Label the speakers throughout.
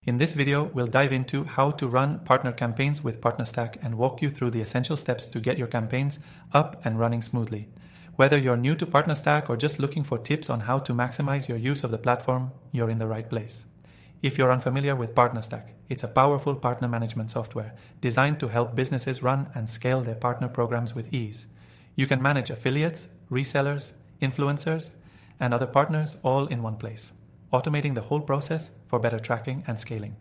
Speaker 1: In this video, we'll dive into how to run partner campaigns with PartnerStack and walk you through the essential steps to get your campaigns up and running smoothly. Whether you're new to PartnerStack or just looking for tips on how to maximize your use of the platform, you're in the right place. If you're unfamiliar with PartnerStack, it's a powerful partner management software designed to help businesses run and scale their partner programs with ease. You can manage affiliates, resellers, influencers, and other partners all in one place, automating the whole process for better tracking and scaling.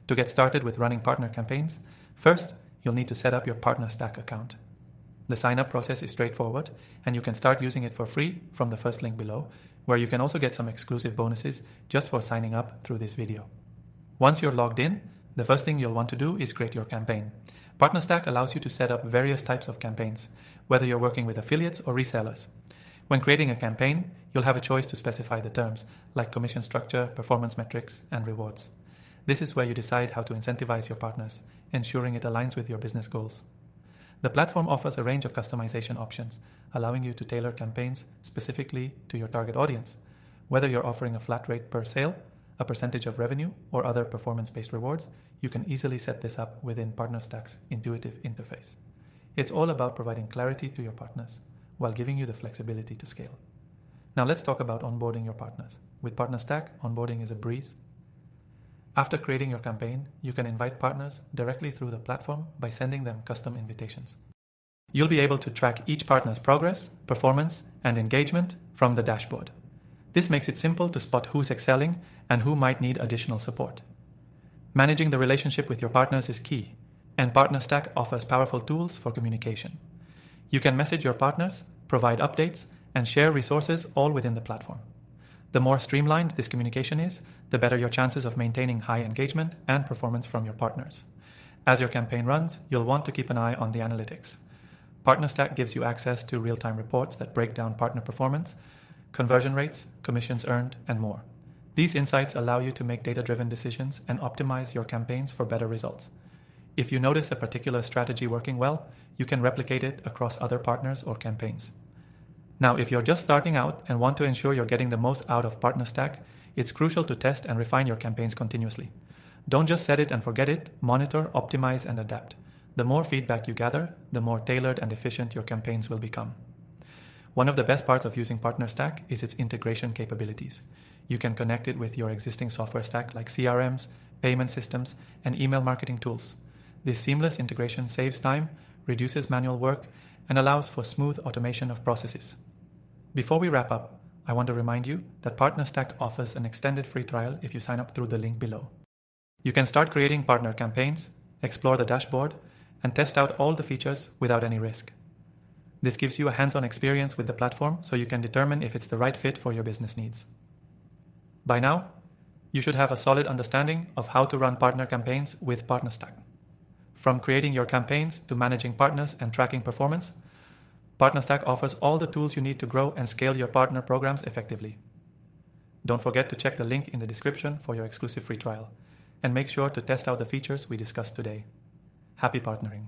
Speaker 1: To get started with running partner campaigns, first, you'll need to set up your PartnerStack account. The sign-up process is straightforward, and you can start using it for free from the first link below, where you can also get some exclusive bonuses just for signing up through this video. Once you're logged in, the first thing you'll want to do is create your campaign. PartnerStack allows you to set up various types of campaigns, whether you're working with affiliates or resellers. When creating a campaign, you'll have a choice to specify the terms, like commission structure, performance metrics, and rewards. This is where you decide how to incentivize your partners, ensuring it aligns with your business goals. The platform offers a range of customization options, allowing you to tailor campaigns specifically to your target audience. Whether you're offering a flat rate per sale, a percentage of revenue, or other performance-based rewards, you can easily set this up within PartnerStack's intuitive interface. It's all about providing clarity to your partners, while giving you the flexibility to scale. Now let's talk about onboarding your partners. With PartnerStack, onboarding is a breeze. After creating your campaign, you can invite partners directly through the platform by sending them custom invitations. You'll be able to track each partner's progress, performance, and engagement from the dashboard. This makes it simple to spot who's excelling and who might need additional support. Managing the relationship with your partners is key, and PartnerStack offers powerful tools for communication. You can message your partners, provide updates, and share resources all within the platform. The more streamlined this communication is, the better your chances of maintaining high engagement and performance from your partners. As your campaign runs, you'll want to keep an eye on the analytics. PartnerStack gives you access to real-time reports that break down partner performance, conversion rates, commissions earned, and more. These insights allow you to make data-driven decisions and optimize your campaigns for better results. If you notice a particular strategy working well, you can replicate it across other partners or campaigns. Now, if you're just starting out and want to ensure you're getting the most out of PartnerStack, it's crucial to test and refine your campaigns continuously. Don't just set it and forget it, monitor, optimize, and adapt. The more feedback you gather, the more tailored and efficient your campaigns will become. One of the best parts of using PartnerStack is its integration capabilities. You can connect it with your existing software stack like CRMs, payment systems, and email marketing tools. This seamless integration saves time, reduces manual work, and allows for smooth automation of processes. Before we wrap up, I want to remind you that PartnerStack offers an extended free trial if you sign up through the link below. You can start creating partner campaigns, explore the dashboard, and test out all the features without any risk. This gives you a hands-on experience with the platform so you can determine if it's the right fit for your business needs. By now, you should have a solid understanding of how to run partner campaigns with PartnerStack. From creating your campaigns to managing partners and tracking performance, PartnerStack offers all the tools you need to grow and scale your partner programs effectively. Don't forget to check the link in the description for your exclusive free trial, and make sure to test out the features we discussed today. Happy partnering!